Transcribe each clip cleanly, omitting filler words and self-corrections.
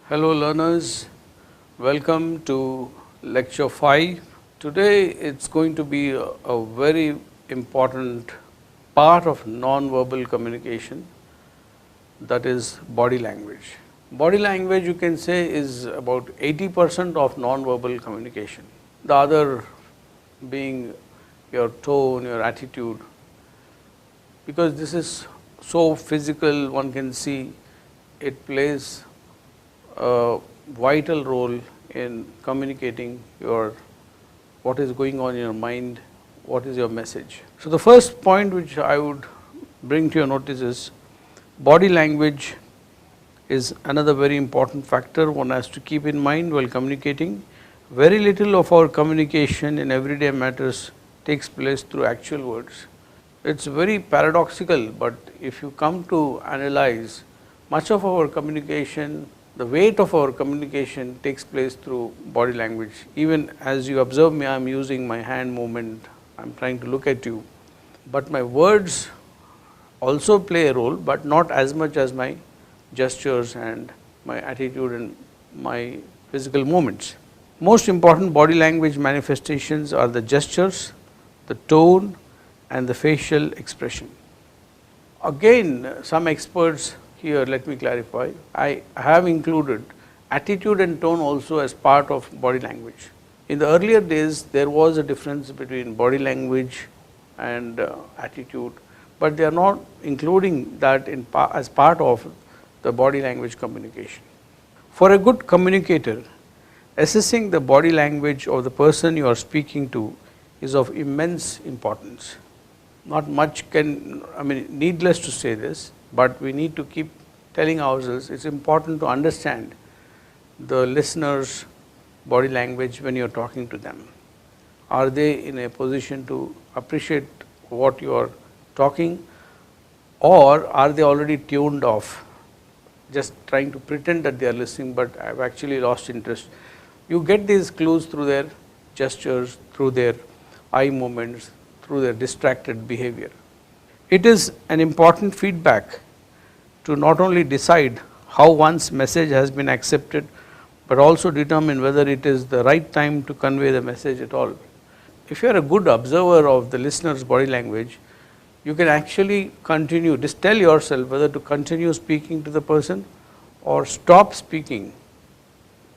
Hello learners, welcome to lecture 5. Today it's going to be a very important part of non-verbal communication, that is body language. Body language, you can say, is about 80% of non-verbal communication. The other being your tone, your attitude, because this is so physical, one can see it plays a vital role in communicating what is going on in your mind, what is your message. So the first point which I would bring to your notice is body language is another very important factor one has to keep in mind while communicating. Very little of our communication in everyday matters takes place through actual words. It's very paradoxical, but if you come to analyze, much of our communication, the weight of our communication takes place through body language. Even as you observe me, I am using my hand movement, I am trying to look at you, but my words also play a role, but not as much as my gestures and my attitude and my physical movements. Most important body language manifestations are the gestures, the tone and the facial expression. Again, some experts here, let me clarify, I have included attitude and tone also as part of body language. In the earlier days, there was a difference between body language and attitude, but they are not including that as part of the body language communication. For a good communicator, assessing the body language of the person you are speaking to is of immense importance. Not much needless to say this, but we need to keep telling ourselves it's important to understand the listener's body language when you're talking to them. Are they in a position to appreciate what you are talking, or are they already tuned off, just trying to pretend that they are listening but I've actually lost interest? You get these clues through their gestures, through their eye movements, through their distracted behavior. It is an important feedback to not only decide how one's message has been accepted, but also determine whether it is the right time to convey the message at all. If you are a good observer of the listener's body language, you can actually continue, just tell yourself whether to continue speaking to the person or stop speaking.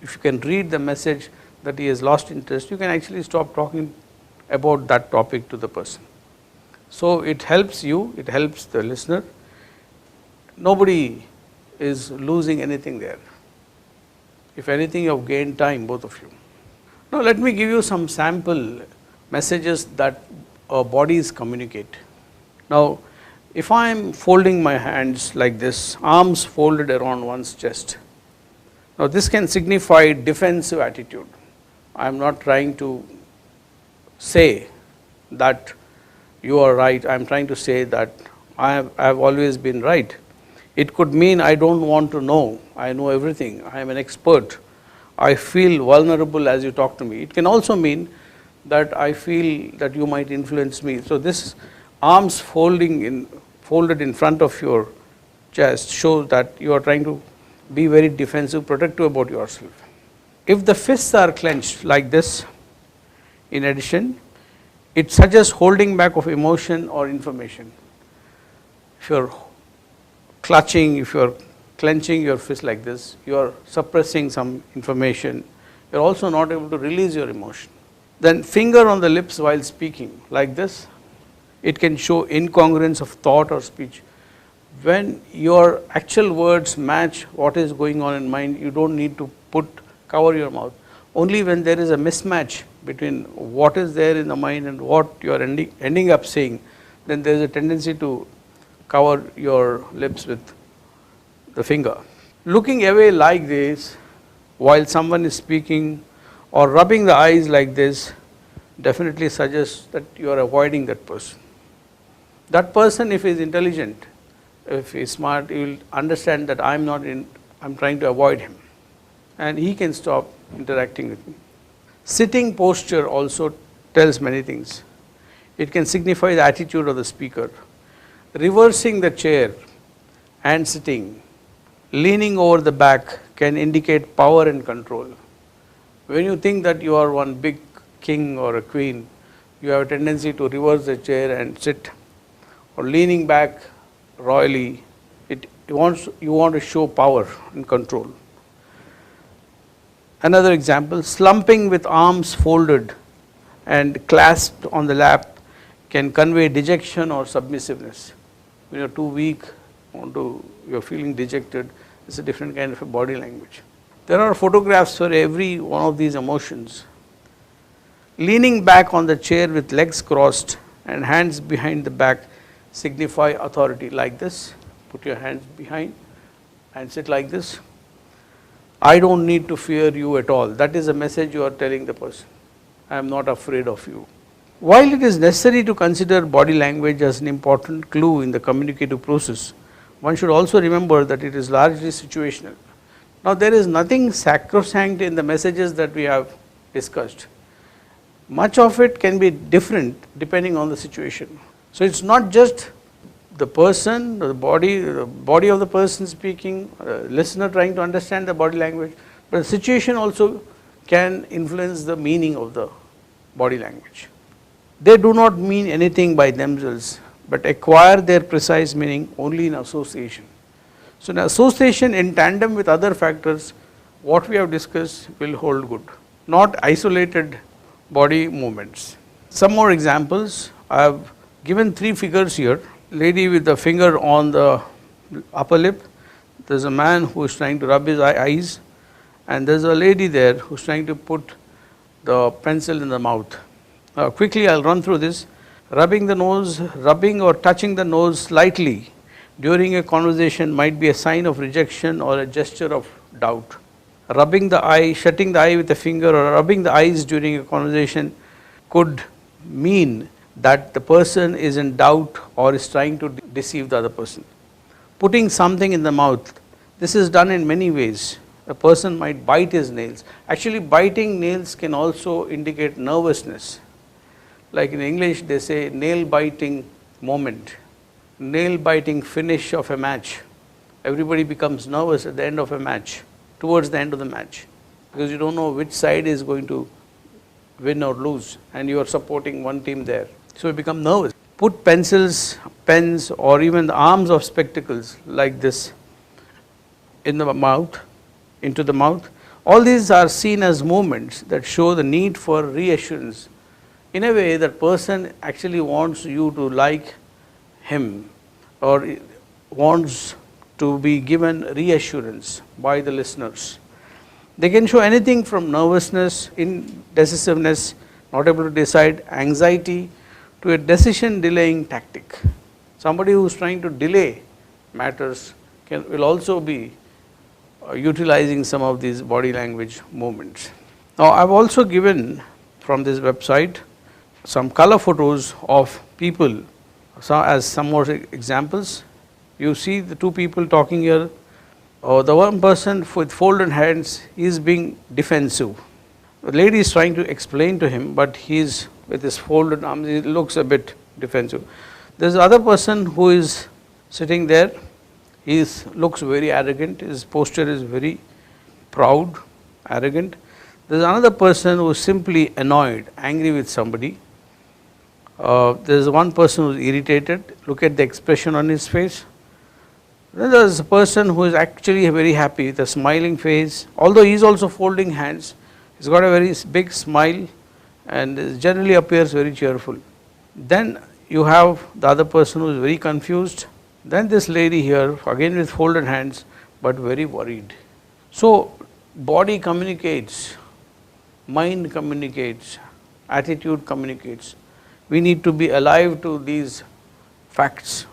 If you can read the message that he has lost interest, you can actually stop talking about that topic to the person. So it helps you, it helps the listener. Nobody is losing anything there. If anything, you have gained time, both of you. Now let me give you some sample messages that our bodies communicate. Now if I am folding my hands like this, arms folded around one's chest, now this can signify defensive attitude. I am not trying to say that you are right, I am trying to say that I have always been right. It could mean I don't want to know, I know everything, I am an expert, I feel vulnerable as you talk to me. It can also mean that I feel that you might influence me. So this arms folded in front of your chest shows that you are trying to be very defensive, protective about yourself. If the fists are clenched like this, in addition, it suggests holding back of emotion or information. If you are clutching, if you are clenching your fist like this, you are suppressing some information. You are also not able to release your emotion. Then finger on the lips while speaking like this, it can show incongruence of thought or speech. When your actual words match what is going on in mind, you don't need to cover your mouth. Only when there is a mismatch between what is there in the mind and what you are ending up saying, then there is a tendency to cover your lips with the finger. Looking away like this while someone is speaking or rubbing the eyes like this definitely suggests that you are avoiding that person. That person, if he is intelligent, if he is smart, he will understand that I am trying to avoid him, and he can stop interacting with me. Sitting posture also tells many things. It can signify the attitude of the speaker. Reversing the chair and sitting, leaning over the back can indicate power and control. When you think that you are one big king or a queen, you have a tendency to reverse the chair and sit, or leaning back royally. You want to show power and control. Another example, slumping with arms folded and clasped on the lap can convey dejection or submissiveness. When you are too weak, you are feeling dejected, it's a different kind of a body language. There are photographs for every one of these emotions. Leaning back on the chair with legs crossed and hands behind the back signify authority, like this. Put your hands behind and sit like this. I don't need to fear you at all. That is a message you are telling the person. I am not afraid of you. While it is necessary to consider body language as an important clue in the communicative process, one should also remember that it is largely situational. Now, there is nothing sacrosanct in the messages that we have discussed. Much of it can be different depending on the situation. So, it is not just the person, the body of the person speaking, listener trying to understand the body language, but the situation also can influence the meaning of the body language. They do not mean anything by themselves, but acquire their precise meaning only in association. So, in association in tandem with other factors, what we have discussed will hold good, not isolated body movements. Some more examples. I have given 3 figures here. Lady with the finger on the upper lip, there is a man who is trying to rub his eyes, and there is a lady there who is trying to put the pencil in the mouth. Quickly I will run through this. Rubbing the nose, rubbing or touching the nose slightly during a conversation might be a sign of rejection or a gesture of doubt. Rubbing the eye, shutting the eye with a finger, or rubbing the eyes during a conversation could mean that the person is in doubt or is trying to deceive the other person. Putting something in the mouth, this is done in many ways. A person might bite his nails. Actually, biting nails can also indicate nervousness. Like in English, they say nail biting moment, nail biting finish of a match. Everybody becomes nervous at the end of a match, towards the end of the match, because you don't know which side is going to win or lose, and you are supporting one team there. So you become nervous. Put pencils, pens, or even the arms of spectacles like this in the mouth, into the mouth. All these are seen as movements that show the need for reassurance. In a way, that person actually wants you to like him, or wants to be given reassurance by the listeners. They can show anything from nervousness, indecisiveness, not able to decide, anxiety, to a decision delaying tactic. Somebody who is trying to delay matters will also be utilizing some of these body language movements. Now, I have also given from this website some color photos of people as some more examples. You see the 2 people talking here. The one person with folded hands is being defensive. The lady is trying to explain to him, but he is with his folded arms, he looks a bit defensive. There is another person who is sitting there. He looks very arrogant. His posture is very proud, arrogant. There is another person who is simply annoyed, angry with somebody. There is one person who is irritated. Look at the expression on his face. Then there is a person who is actually very happy with a smiling face. Although he is also folding hands, he has got a very big smile and generally appears very cheerful. Then you have the other person who is very confused. Then this lady here, again with folded hands, but very worried. So, body communicates, mind communicates, attitude communicates. We need to be alive to these facts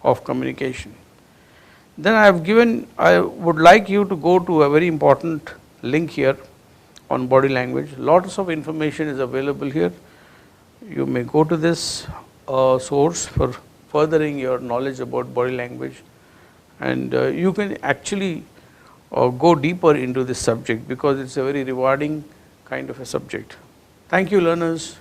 of communication. Then I would like you to go to a very important link here on body language. Lots of information is available here. You may go to this source for furthering your knowledge about body language, and you can actually go deeper into this subject because it's a very rewarding kind of a subject. Thank you, learners.